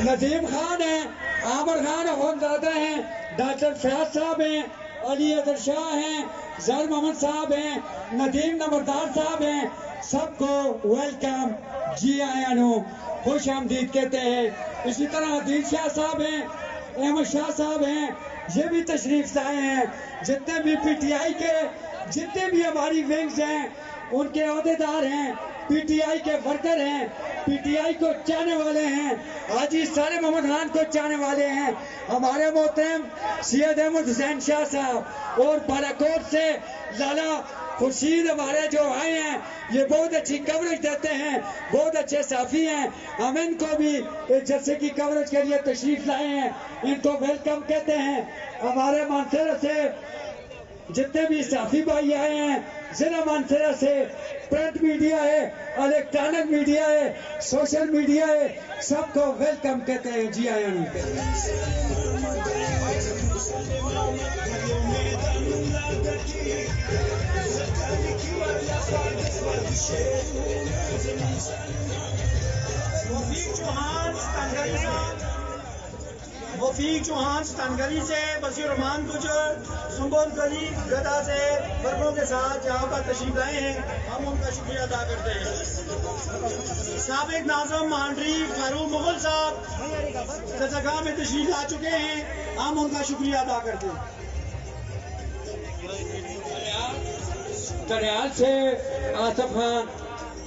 ندیم خان ہیں، عامر خان اخوندزادہ ہیں، ڈاکٹر فیاض صاحب ہیں، علی اظہر شاہ ہیں، زہر محمد صاحب ہیں، ندیم نمبردار صاحب ہیں، سب کو ویلکم، جی آیاں نو خوش آمدید کہتے ہیں۔ اسی طرح عدیل شاہ صاحب ہیں، احمد شاہ صاحب ہیں، یہ بھی تشریف لائے ہیں۔ جتنے بھی پی ٹی آئی کے جتنے بھی ہماری ونگز ہیں ان کے عہدیدار ہیں، پی ٹی آئی کے ورکر ہیں، پی ٹی آئی کو چاہنے والے ہیں، حاجی صالح محمد خان کو چاہنے والے ہیں، ہمارے محترم سید احمد حسین شاہ صاحب اور بالاکوٹ سے لالا خورشید ہمارے جو آئے ہیں، یہ بہت اچھی کوریج دیتے ہیں، بہت اچھے صحافی ہیں۔ ہم ان کو بھی اس جلسے کی کوریج کے لیے تشریف لائے ہیں، ان کو ویلکم کہتے ہیں۔ ہمارے مانسہرہ سے جتنے بھی صحافی بھائی آئے ہیں، ضلع مانسہرہ سے پرنٹ میڈیا ہے، الیکٹرانک میڈیا ہے، سوشل میڈیا ہے، سب کو ویلکم کہتے ہیں، جی آیاں نو۔ وفیق چوہان ستنگری سے، بصیر الرحمان گجر سنبول گلی گدا سے ورکروں کے ساتھ یہاں پر تشریف لائے ہیں، ہم ان کا شکریہ ادا کرتے ہیں۔ سابق ناظم مہانڈری فاروق مغل صاحب جلسہ میں تشریف لا چکے ہیں، ہم ان کا شکریہ ادا کرتے ہیں۔ دریال سے آصف خان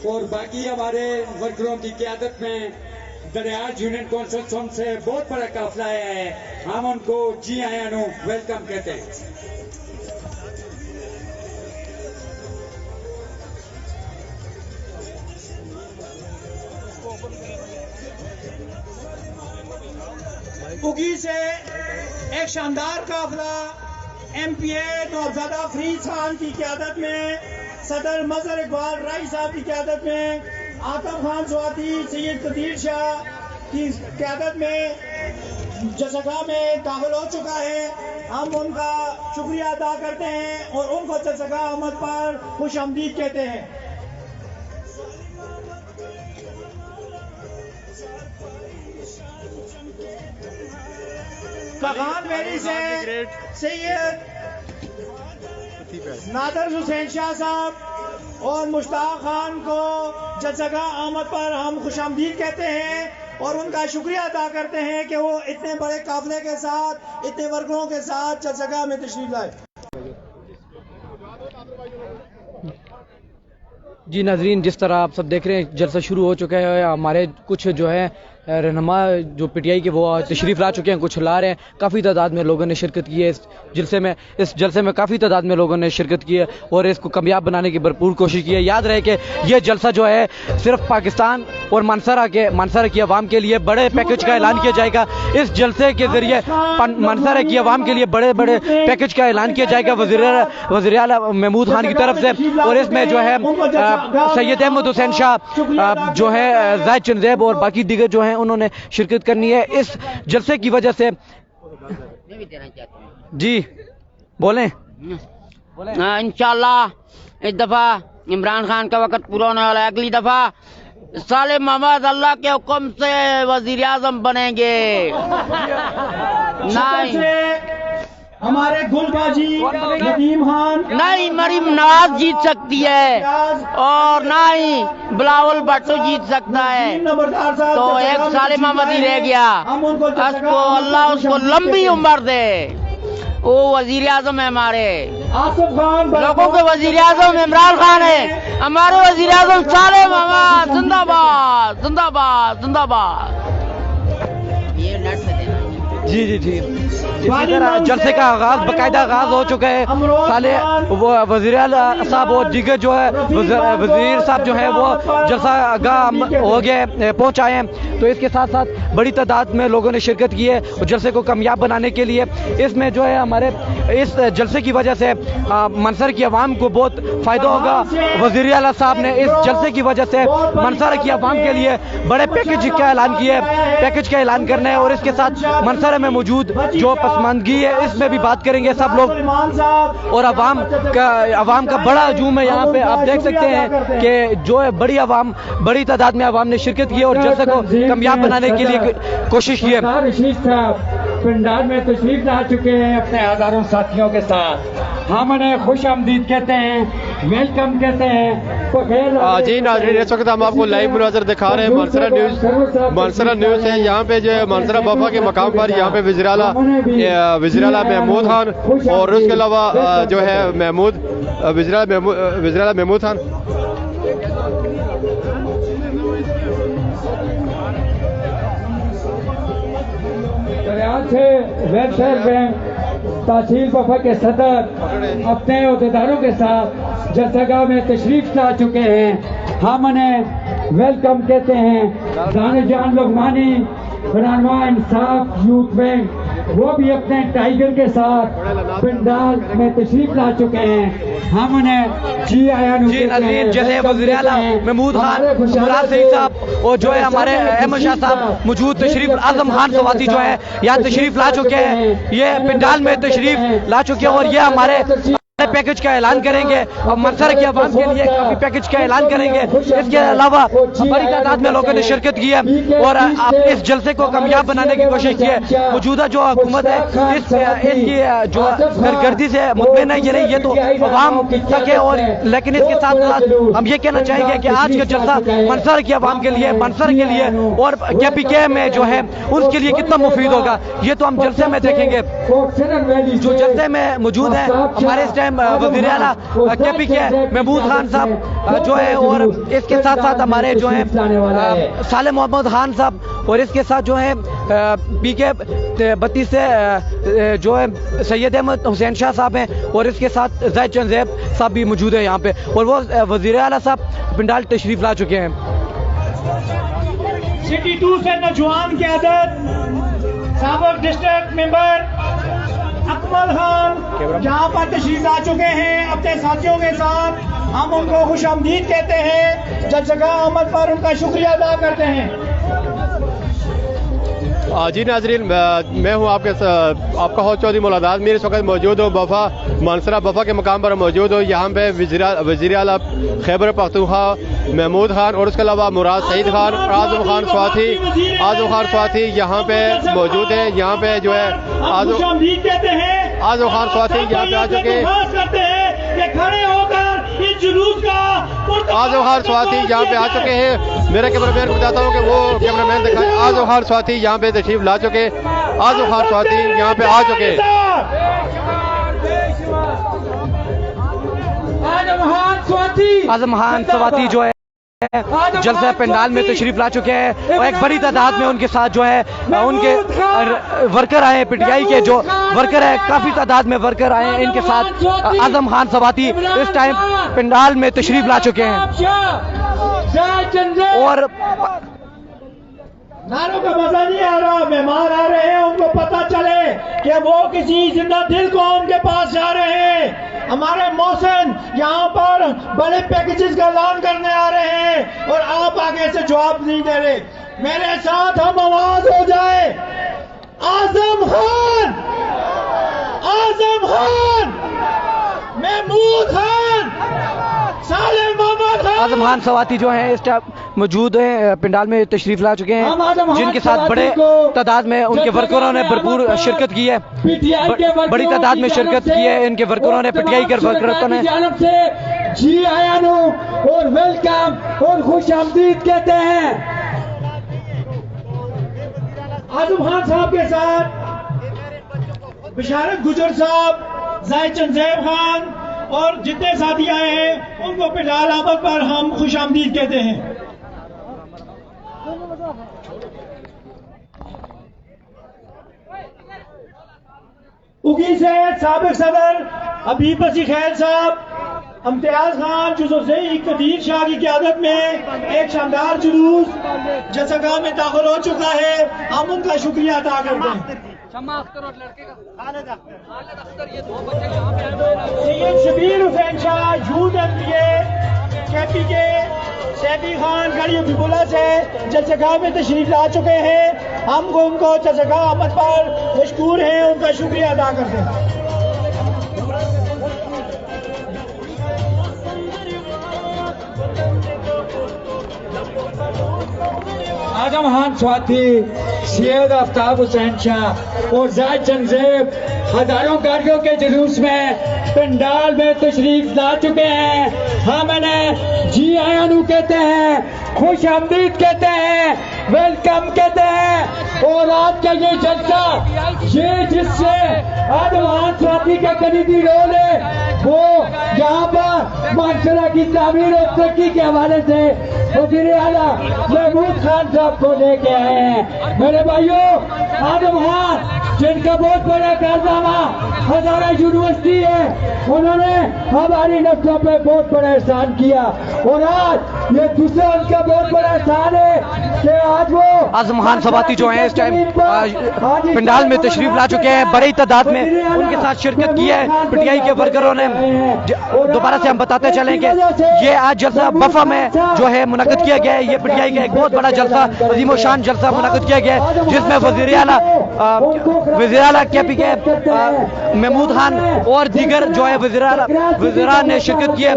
اور باقی ہمارے ورکروں کی قیادت میں دریال یونین کونسل سے بہت بڑا قافلہ آیا ہے، ہم ان کو جی آیاں نو ویلکم کہتے ہیں۔ اگی سے ایک شاندار قافلہ ایم پی اے نوابزادہ فریز خان کی قیادت میں، صدر مظہر اقبال رائی صاحب کی قیادت میں، آتم خان سواتی سید قدیر شاہ کی قیادت میں جلسہ میں داخل ہو چکا ہے، ہم ان کا شکریہ ادا کرتے ہیں اور ان کو جلسہ آمد پر خوش آمدید کہتے ہیں۔ کغان ویلی سے سید نادر حسین شاہ صاحب اور مشتاق خان کو جلسہ آمد پر ہم خوش آمدید کہتے ہیں اور ان کا شکریہ ادا کرتے ہیں کہ وہ اتنے بڑے قافلے کے ساتھ، اتنے ورکروں کے ساتھ جلسہ میں تشریف لائے۔ جی ناظرین، جس طرح آپ سب دیکھ رہے ہیں جلسہ شروع ہو چکا ہے، ہمارے کچھ جو ہے رہنما جو پی ٹی آئی کے وہ تشریف لا چکے ہیں، کچھ لا رہے ہیں۔ کافی تعداد میں لوگوں نے شرکت کی ہے اس جلسے میں کافی تعداد میں لوگوں نے شرکت کی ہے اور اس کو کامیاب بنانے کی بھرپور کوشش کی ہے۔ یاد رہے کہ یہ جلسہ جو ہے صرف پاکستان اور مانسہرہ کی عوام کے لیے بڑے پیکج کا اعلان کیا جائے گا۔ اس جلسے کے ذریعے مانسہرہ کی عوام کے لیے بڑے بڑے پیکج کا اعلان کیا جائے گا وزیر اعلیٰ محمود خان کی طرف سے، اور اس میں جو ہے سید احمد حسین شاہ جو ہے زاہد چنزیب اور باقی دیگر جو ہیں انہوں نے شرکت کرنی ہے اس جلسے کی وجہ سے۔ جی بولیں۔ انشاءاللہ اس دفعہ عمران خان کا وقت پورا ہونے والا ہے، اگلی دفعہ صالح محمد اللہ کے حکم سے وزیر اعظم بنیں گے۔ ہمارے گل باجی ندیم خان نہیں مریم نواز جیت سکتی ہے اور نہ ہی بلاول بھٹو جیت سکتا ہے، تو ایک صالح محمد ہی رہ گیا، اس کو اللہ اس کو لمبی عمر دے، وہ وزیر اعظم ہے ہمارے لوگوں کے وزیر اعظم عمران خان ہے، ہمارے وزیر اعظم صالح محمد زندہ باد زندہ باد زندہ باد۔ جی جی جی اسی طرح جلسے کا آغاز باقاعدہ آغاز ہو چکا ہے۔ صالح وزیر اعلیٰ صاحب اور دیگر جو ہے وزیر صاحب جو ہے وہ جلسہ آگاہ ہو گئے پہنچ آئے ہیں، تو اس کے ساتھ ساتھ بڑی تعداد میں لوگوں نے شرکت کی ہے اور جلسے کو کامیاب بنانے کے لیے اس میں جو ہے ہمارے اس جلسے کی وجہ سے مانسہرہ کی عوام کو بہت فائدہ ہوگا۔ وزیر اعلیٰ صاحب نے اس جلسے کی وجہ سے مانسہرہ کی عوام کے لیے بڑے پیکج کا اعلان کیا ہے، پیکج کا اعلان کرنا ہے اور اس کے ساتھ مانسہرہ مظاہرے میں موجود جو پسماندگی ہے اس میں بھی بات کریں گے سب لوگ, اور عوام کا بڑا ہجوم ہے یہاں پہ. آپ دیکھ سکتے ہیں کہ جو ہے بڑی تعداد میں عوام نے شرکت کی ہے اور جلسے کو کامیاب بنانے کے لیے کوشش کی ہے. رشید صاحب پنڈال میں تشریف لا چکے ہیں اپنے ہزاروں ساتھیوں کے ساتھ. ہم انہیں خوش آمدید کہتے ہیں, ویلکم کہتے ہیں. جی ناظرین, اس وقت ہم آپ کو لائیو مناظر دکھا رہے ہیں مانسرا نیوز ہے. یہاں پہ جو ہے مانسرا بفا کے مقام پر یہاں پہ وزیر اعلیٰ محمود خان اور اس کے علاوہ جو ہے وزیر اعلیٰ محمود خان سے ویلفیئر بینک تحصیل بفا کے صدر اپنے عہدیداروں کے ساتھ جلسہ میں تشریف لا چکے ہیں. ہم انہیں ویلکم کہتے ہیں. دانش جان لغمانی رہنما انصاف یوتھ بینک وہ بھی اپنے ٹائیگر کے ساتھ پنڈال میں تشریف لا چکے ہیں. ہم انہیں جی ناظرین, جیسے وزیر اعلیٰ محمود خان, مراد سعید صاحب اور جو ہے ہمارے احمد شاہ صاحب موجود, تشریف اعظم خان سواتی جو ہے یہاں تشریف لا چکے ہیں. یہ پنڈال میں تشریف لا چکے ہیں اور یہ ہمارے پیکج کا اعلان کریں گے اور منصر کے عوام کے لیے کافی پیکج کا اعلان کریں گے. اس کے علاوہ بڑی تعداد میں لوگوں نے شرکت کی ہے اور اس جلسے کو کامیاب بنانے کی کوشش کی ہے. موجودہ جو حکومت ہے اس کی جو سرگردی سے مطمئن ہے, یہ نہیں, یہ تو عوام تک ہے. اور لیکن اس کے ساتھ ساتھ ہم یہ کہنا چاہیں گے کہ آج کا جلسہ منصر کی عوام کے لیے, منصر کے لیے اور کے پی کے میں جو ہے ان کے لیے کتنا مفید ہوگا یہ تو ہم جلسے میں دیکھیں گے. جو جلسے میں موجود ہیں ہمارے اس ٹائم وزیر اعلیٰ کے پی کے محمود خان صاحب جو ہے, اور اس کے ساتھ ساتھ ہمارے جو ہیں صالح محمد خان صاحب, اور اس کے ساتھ جو ہے پی کے 32 سے جو ہے سید احمد حسین شاہ صاحب ہیں, اور اس کے ساتھ زید چند زیب صاحب بھی موجود ہیں یہاں پہ, اور وہ وزیر اعلیٰ صاحب پنڈال تشریف لا چکے ہیں. سٹی 2 سے نوجوان قیادت سابق ڈسٹرکٹ ممبر اکمل خان جہاں پر تشریف لا چکے ہیں اپنے ساتھیوں کے ساتھ. ہم ان کو خوش آمدید کہتے ہیں, جلسہ آمد پر ان کا شکریہ ادا کرتے ہیں. جی ناظرین, میں ہوں آپ کا ہوسٹ چودھری مولادات میر. اس وقت موجود ہوں مانسرا بفا کے مقام پر موجود ہوں. یہاں پہ وزیر اعلیٰ خیبر پختونخوا محمود خان اور اس کے علاوہ مراد سعید خان اور اعظم خان سواتی یہاں پہ موجود ہیں. یہاں پہ جو ہے اعظم خان سواتی یہاں پہ آ چکے ہیں. اعظم خان سواتی یہاں پہ آ چکے ہیں. میرا کیمرہ مین کو چاہتا ہوں کہ وہ کیمرہ مین دکھائیں. اعظم خان سواتی یہاں پہ تشریف لا چکے. اعظم خان سواتی یہاں پہ آ چکے. اعظم خان سواتی جو ہے جلسہ پنڈال میں تشریف لا چکے ہیں اور ایک بڑی تعداد میں ان کے ساتھ جو ہے ان کے ورکر آئے ہیں, پی ٹی آئی کے جو ورکر ہیں کافی تعداد میں ورکر آئے ہیں ان کے ساتھ. اعظم خان سواتی اس ٹائم پنڈال میں تشریف لا چکے ہیں اور نعروں کا مزہ نہیں آ رہا. مہمان آ رہے ہیں, ان کو پتہ چلے کہ وہ کسی زندہ دل قوم کے پاس جا رہے ہیں. ہمارے محسن یہاں پر بڑے پیکیجز کا اعلان کرنے آ رہے ہیں اور آپ آگے سے جواب نہیں دے رہے. میرے ساتھ ہم آواز ہو جائے, اعظم خان محمود خان صالح محمد خان. اعظم خان سواتی جو ہیں اس ٹائم موجود ہیں پنڈال میں تشریف لا چکے ہیں, جن کے ساتھ بڑے تعداد میں ان کے ورکروں نے بھرپور شرکت کی ہے. بڑی تعداد میں شرکت کی ہے ان کے ورکروں نے, پی ٹی آئی کے ورکروں نے. جی آیا نو اور ویلکم اور خوش آمدید کہتے ہیں. اعظم خان صاحب کے ساتھ بشارت گجر صاحب, زید چند زیب خان اور جتنے ساتھی آئے ہیں ان کو پنڈال آمد پر ہم خوش آمدید کہتے ہیں. اگی سے سابق صدر حبیب بسی خیل صاحب, امتیاز خان جزوزئی قدیر شاہ کی قیادت میں ایک شاندار جلوس جلسہ میں داخل ہو چکا ہے. ہم ان کا شکریہ ادا کرتے ہیں. سید Shabbir Hussain Shah youth M P اے کے پی کے سیفی خان گڑی بلا سے جلسگاہ میں تشریف لا چکے ہیں. ہم ان کو جلسگاہ آمد پر مشکور ہیں, ان کا شکریہ ادا کرتے ہیں. آدم خان سواتی, سید آفتاب حسین شاہ اور زاہد چند زیب ہزاروں گاڑیوں کے جلوس میں پنڈال میں تشریف لا چکے ہیں. ہم انہیں جی آیا نو کہتے ہیں, خوش آمدید کہتے ہیں, ویلکم کہتے ہیں. اور آج کا یہ جلسہ, یہ جس سے آدم خان سواتی کا کلیدی رول ہے, وہ یہاں پر معاشرہ کی تعمیر اور ترقی کے حوالے سے وزیر اعلیٰ محمود خان صاحب کو لے کے آئے ہیں. میرے بھائیوں, آدم خان جن کا بہت بڑا کارنامہ ہزارہ یونیورسٹی ہے, انہوں نے ہماری نسلوں پہ بہت بڑا احسان کیا, اور آج یہ دوسرا ان کا بہت بڑا احسان ہے کہ آج وہ اعظم خان سواتی جو ہیں اس ٹائم پنڈال میں تشریف لا چکے ہیں. بڑی تعداد میں ان کے ساتھ شرکت کی ہے پی ٹی آئی کے ورکروں نے. دوبارہ سے ہم بتاتے چلیں کہ یہ آج جلسہ بفا میں جو ہے منعقد کیا گیا ہے. یہ پی ٹی آئی کا ایک بہت بڑا جلسہ, عظیم و شان جلسہ منعقد کیا گیا ہے, جس میں وزیر اعلیٰ کے پی کے محمود خان اور دیگر جو ہے وزیران نے شرکت کی ہے.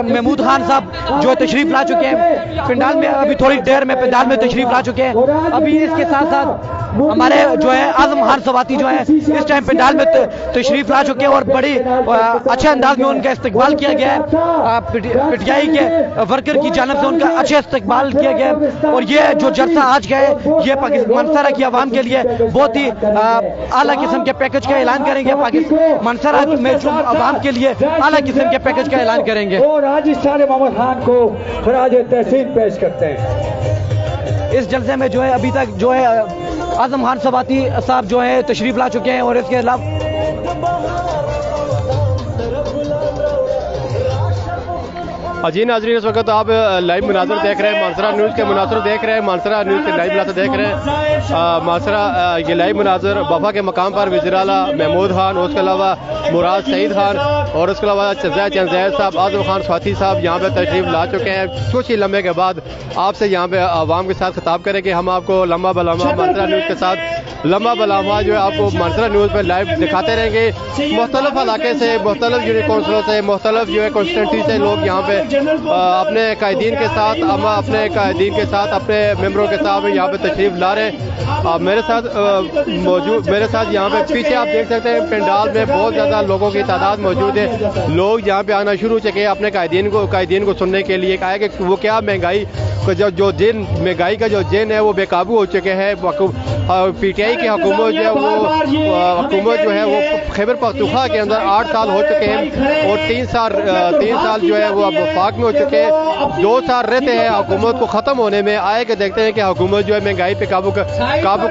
محمود خان صاحب جو تشریف لا چکے ہیں پنڈال میں, ابھی تھوڑی دیر میں پنڈال میں تشریف لا چکے ہیں. ابھی اس کے ساتھ ساتھ ہمارے جو ہے اعظم خان سواتی جو ہیں اس ٹائم پنڈال میں تشریف لا چکے ہیں, اور بڑی اچھے انداز میں ان کا استقبال کیا گیا ہے. پی ٹی آئی کے ورکر کی جانب سے ان کا اچھا استقبال کیا گیا ہے. اور یہ جو جلسہ آج کا ہے یہ منصرہ کی عوام کے لیے بہت ہی اعلیٰ قسم کے پیکج کا اعلان کریں گے. منصرہ میں عوام کے لیے اعلیٰ قسم کے پیکج کا اعلان کریں گے. اور آج اس سارے محمد خان کو خراج تحسین پیش کرتے ہیں. اس جلسے میں جو ہے ابھی تک جو ہے اعظم خان سواتی صاحب جو ہے تشریف لا چکے ہیں, اور اس کے علاوہ جی ناظرین, اس وقت آپ لائیو مناظر دیکھ رہے ہیں, مانسرا نیوز کے مناظر دیکھ رہے ہیں, مانسرا نیوز کے لائیو مناظر دیکھ رہے ہیں. مانسرا یہ لائیو مناظر بفا کے مقام پر وزیر اعلیٰ محمود خان, اور اس کے علاوہ مراد سعید خان, اور اس کے علاوہ زاہد چند زیب صاحب, اعظم خان سواتی صاحب یہاں پہ تشریف لا چکے ہیں. کچھ ہی لمحے کے بعد آپ سے یہاں پہ عوام کے ساتھ خطاب کریں کہ ہم آپ کو لمحہ بلمحہ مانسرا نیوز کے ساتھ لمحہ بلمحہ جو ہے آپ کو مانسرا نیوز پہ لائیو دکھاتے رہیں گے. مختلف علاقے سے, مختلف یونی کونسلوں سے, مختلف جو ہے کانسٹیٹوئنسی سے لوگ یہاں پہ اپنے قائدین کے ساتھ, ہم اپنے قائدین کے ساتھ, اپنے ممبروں کے ساتھ یہاں پہ تشریف لا رہے ہیں. میرے ساتھ یہاں پہ پیچھے آپ دیکھ سکتے ہیں پنڈال میں بہت زیادہ لوگوں کی تعداد موجود ہے. لوگ یہاں پہ آنا شروع ہو چکے ہیں اپنے قائدین کو سننے کے لیے. کہا کہ وہ کیا مہنگائی کا جو جن ہے وہ بے قابو ہو چکے ہیں. پی ٹی آئی کی حکومت جو ہے وہ خیبر پختونخوا کے اندر 8 سال ہو چکے ہیں, اور 3 سال جو ہے وہ اب وفاق میں ہو چکے ہیں. 2 سال رہتے ہیں حکومت کو ختم ہونے میں. آئے کہ دیکھتے ہیں کہ حکومت جو ہے مہنگائی پہ قابو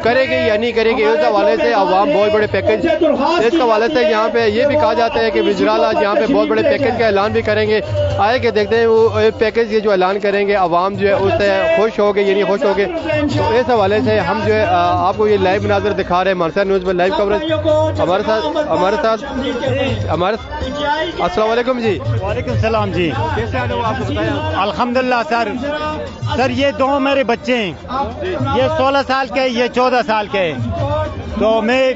کرے گی یا نہیں کرے گی. اس حوالے سے عوام بہت بڑے پیکج, اس حوالے سے یہاں پہ یہ بھی کہا جاتا ہے کہ وزیر اعلیٰ یہاں پہ بہت بڑے پیکج کا اعلان بھی کریں گے. آئے کہ دیکھتے ہیں وہ پیکج یہ جو اعلان کریں گے عوام جو ہے اس سے خوش ہوگے یا نہیں خوش ہوگے. تو اس حوالے سے ہم جو ہے آپ کو یہ لائیو مناظر دکھا رہے ہیں مانسرا نیوز میں لائیو کوریج. ہمارے ساتھ السلام علیکم جی. وعلیکم السلام جی. کیسے آ رہے ہو آپ کو بتائیں. الحمدللہ سر یہ 2 میرے بچے ہیں, یہ 16 سال کے, یہ 14 سال کے. تو میں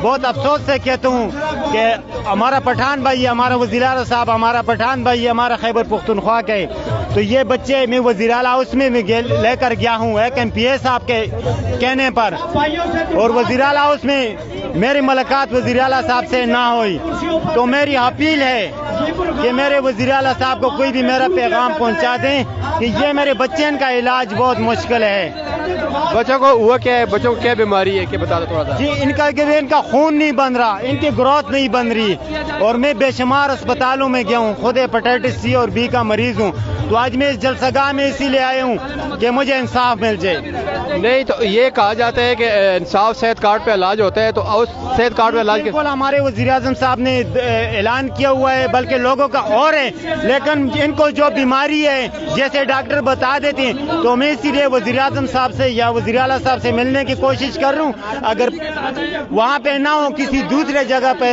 بہت افسوس سے کہتا ہوں کہ ہمارا پٹھان بھائی, ہمارا وزیر اعلیٰ صاحب, ہمارا پٹھان بھائی, ہمارا خیبر پختونخوا کے, تو یہ بچے میں وزیر اعلیٰ اس میں لے کر گیا ہوں ایک ایم پی اے صاحب کے کہنے پر, اور وزیر اعلیٰ اس میں میری ملاقات وزیر اعلیٰ صاحب سے نہ ہوئی. تو میری اپیل ہے کہ میرے وزیر اعلیٰ صاحب کو کوئی بھی میرا پیغام پہنچا دیں کہ یہ میرے بچے کا علاج بہت مشکل ہے. بچوں کو ہوا کیا ہے, بچوں کو کیا بیماری ہے کہ بتا دو تھوڑا سا. جی ان کا خون نہیں بن رہا, ان کی گروتھ نہیں بن رہی, اور میں بے شمار اسپتالوں میں گیا ہوں, خود ہیپاٹائٹس سی اور بی کا مریض ہوں. تو آج میں اس جلسگاہ میں اسی لیے آیا ہوں کہ مجھے انصاف مل جائے. نہیں تو یہ کہا جاتا ہے کہ انصاف صحت کارڈ پہ علاج ہوتا ہے, تو اس صحت کارڈ پہ علاج بالکل ہمارے وزیر اعظم صاحب نے اعلان کیا ہوا ہے, بلکہ لوگوں کا اور ہے, لیکن ان کو جو بیماری ہے جیسے ڈاکٹر بتا دیتے ہیں, تو میں اسی لیے وزیر اعظم صاحب سے یا وزیر اعلیٰ صاحب سے ملنے کی کوشش کر رہا ہوں. اگر وہاں پہ نہ ہو کسی دوسرے جگہ پہ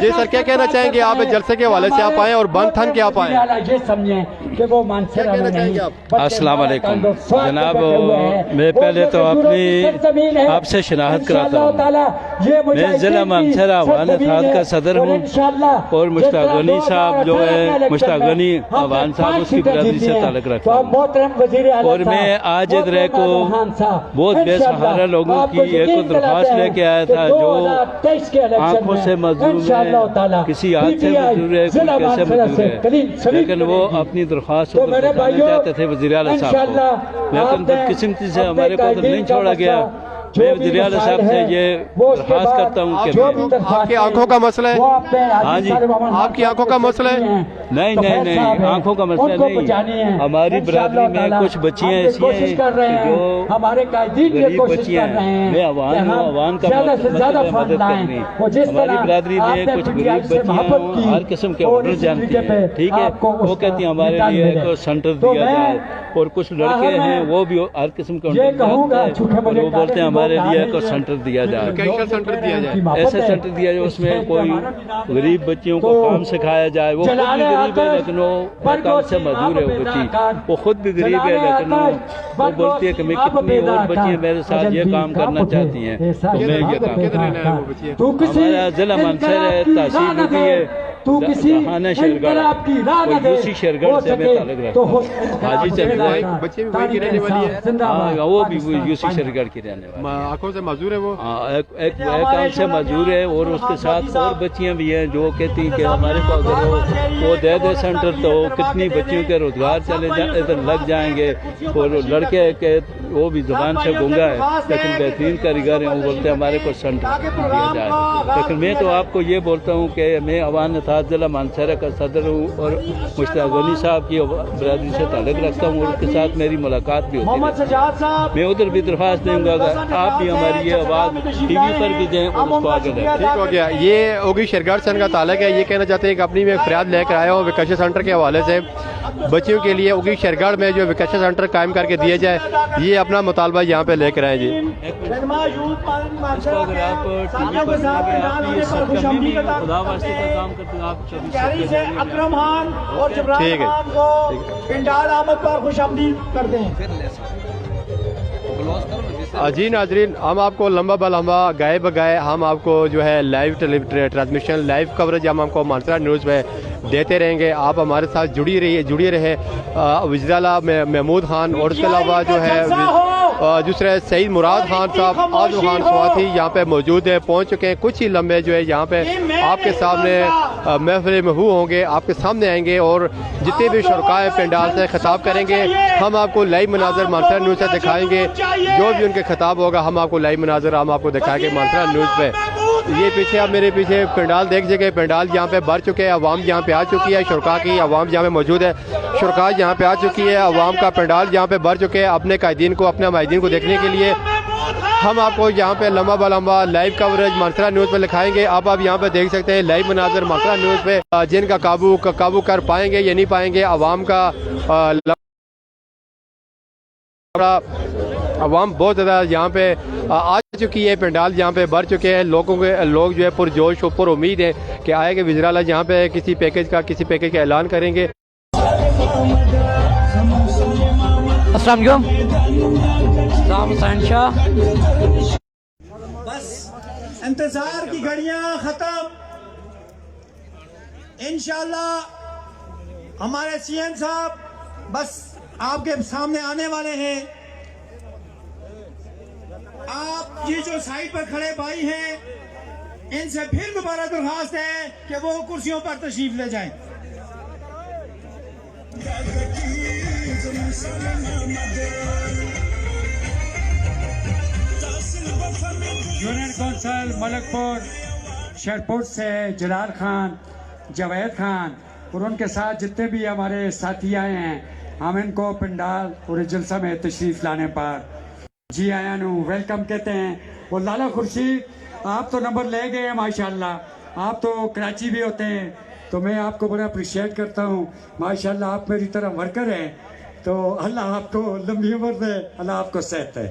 جی سر کیا کہنا چاہیں گے آپ جلسے کے حوالے سے آپ آئیں اور بند تھن کے آپ آئیں؟ یہ سمجھیں کہ وہ مانسرا میں نہیں. السلام علیکم جناب. میں پہلے تو آپ سے شناخت کراتا ہوں. میں ضلع مانسرا افغان اتحاد کا صدر ہوں اور مشتاق غنی صاحب جو ہے مشتاق غنی افغان صاحب اس کی برادری سے تعلق رکھتا ہوں. اور میں آج ادرے کو بہت بے سہارا لوگوں کی ایک درخواست لے کے آیا تھا جو آنکھوں سے معذور ہے, کسی ہاتھ سے معذور ہے, کوئی کیسے معذور ہے, لیکن وہ اپنی درخواست کو بتانا چاہتے تھے وزیر اعلیٰ صاحب کو, لیکن بدقسمتی سے ہمارے کو ادھر نہیں چھوڑا گیا. میں وزیر اعلیٰ صاحب سے یہ درخواست کرتا ہوں کہ آپ کی آنکھوں کا مسئلہ ہے؟ ہاں جی آپ کی آنکھوں کا مسئلہ ہے؟ نہیں آنکھوں کا مسئلہ نہیں. ہماری برادری میں کچھ بچیاں ایسی ہیں جو غریب بچیاں ہیں. میں عوام کا مدد کرنی. ہماری برادری میں کچھ غریب بچیاں ہر قسم کے آرڈر جانتی ہیں, ٹھیک ہے, وہ کہتی ہیں ہمارے لیے ایک سینٹر دیا جائے. اور کچھ لڑکے ہیں وہ بھی ہر قسم کے آرڈر جانتے ہیں, وہ بولتے ہیں ہمارے لیے ایک سینٹر دیا جائے, ایسے سینٹر دیا جائے اس میں کوئی غریب بچیوں کو کام سکھایا جائے. وہ خود بھی غریب ہے لیکن وہ کام سے مزدور ہے. وہ بچی وہ خود بھی غریب ہے لیکن وہ بولتی ہے کہ میں کتنی اور بچیاں میرے ساتھ یہ کام کرنا چاہتی ہیں تو میں یہ کام کروں. ہمارا ضلع مانسر ہے, تحصیل ہوتی ہے دہانہ شیرگڑھ, اور یوسی شیرگڑھ سے میں تعلق رکھتا ہوں. حاجی چل رہا ہے, بچے بھی وہی کی رہنے والی ہے, وہ بھی یوسی شیرگڑھ کی رہنے والی. آنکھوں سے معذور ہے وہ, ایک کام سے معذور ہے, اور اس کے ساتھ اور بچیاں بھی ہیں جو کہتی ہیں کہ ہمارے کو اگر وہ دے دے سینٹر تو کتنی بچیوں کے روزگار چلے ادھر لگ جائیں گے. اور لڑکے کے وہ بھی زبان سے گونگا ہے لیکن بہترین کاریگر ہیں, وہ بولتے ہیں ہمارے کو سینٹر دیا جائے. لیکن میں تو آپ کو یہ بولتا ہوں کہ میں افغان اتحاد ضلع مانسرا کا صدر ہوں اور مشتاق غنی صاحب کی برادری سے تعلق رکھتا ہوں, اور اس کے ساتھ میری ملاقات بھی ہوتی ہے. میں ادھر بھی درخواست دوں گا کہ آپ بھی ہماری یہ آواز ٹی وی پر بھی دیں اور اس کو آگے لیں. ٹھیک ہو گیا. یہ اوگی شیرگڑھ سے ان کا تعلق ہے. یہ کہنا چاہتے ہیں کہ اپنی میں ایک فریاد لے کر آیا ہوں وکاشا سینٹر کے حوالے سے. بچیوں کے لیے اوگی شیرگڑھ میں جو وکاشا سینٹر قائم کر کے دیا جائے, یہ اپنا مطالبہ یہاں پہ لے کر آئیں. جی اکرم خان اور جبران خان کو پنڈال آمد پر خوش آمدید کرتے ہیں. جی ناظرین, ہم آپ کو لمبا بلمبا گائے بگائے ہم آپ کو جو ہے لائیو ٹرانسمیشن لائیو کوریج ہم آپ کو مانسرا نیوز میں دیتے رہیں گے. آپ ہمارے ساتھ جڑی رہے. وزیر اعلیٰ محمود خان اور اس کے علاوہ جو ہے دوسرے سعید مراد خان صاحب, آزم خان سواتی یہاں پہ موجود ہیں, پہنچ چکے ہیں. کچھ ہی لمحے جو ہے یہاں پہ آپ کے سامنے محفل مہو ہوں گے, آپ کے سامنے آئیں گے اور جتنے بھی شرکاء پنڈال سے خطاب کریں گے ہم آپ کو لائیو مناظر مانسرا نیوز سے دکھائیں گے. جو بھی ان کے خطاب ہوگا ہم آپ کو لائیو مناظر ہم آپ کو دکھائیں گے مانسرا نیوز پہ. یہ پیچھے آپ میرے پیچھے پنڈال دیکھ جگہ پنڈال یہاں پہ بھر چکے ہیں, عوام یہاں پہ آ چکی ہے, شرکاء کی عوام یہاں پہ موجود ہے, شرکاء یہاں پہ آ چکی ہے, عوام کا پنڈال یہاں پہ بھر چکے ہیں اپنے قائدین کو اپنے مائدین کو دیکھنے کے لیے. ہم آپ کو یہاں پہ لمبا بلمبا لائیو کوریج مانسرا نیوز پہ دکھائیں گے. آپ یہاں پہ دیکھ سکتے ہیں لائیو مناظر مانسرا نیوز پہ, جن کا قابو کر پائیں گے یا نہیں پائیں گے. عوام کا عوام بہت زیادہ یہاں پہ آ چکی ہے, پنڈال یہاں پہ بھر چکے ہیں. لوگ جو ہے پرجوش و پر امید ہے کہ آئے کہ وزیر اعلیٰ یہاں پہ کسی پیکیج کا اعلان کریں گے. السلام علیکم. حسین شاہ. بس انتظار کی گھڑیاں ختم. انشاءاللہ ہمارے سی ایم صاحب بس آپ کے سامنے آنے والے ہیں. آپ یہ جو سائٹ پر کھڑے بھائی ہیں ان سے پھر دوبارہ درخواست ہے کہ وہ کرسیوں پر تشریف لے جائیں. یونین کونسل ملک پور شیرپور سے جلال خان, جاوید خان اور ان کے ساتھ جتنے بھی ہمارے ساتھی آئے ہیں, ہم ان کو پنڈال اور جلسہ میں تشریف لانے پر جی آیا نو ویلکم کہتے ہیں. اور لالا خورشید, آپ تو نمبر لے گئے ہیں ماشاءاللہ, آپ تو کراچی بھی ہوتے ہیں تو میں آپ کو بڑا اپریشیٹ کرتا ہوں. ماشاءاللہ آپ میری طرح ورکر ہیں, تو اللہ آپ کو لمبی عمر دے, اللہ آپ کو صحت ہے.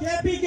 KPK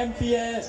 MPs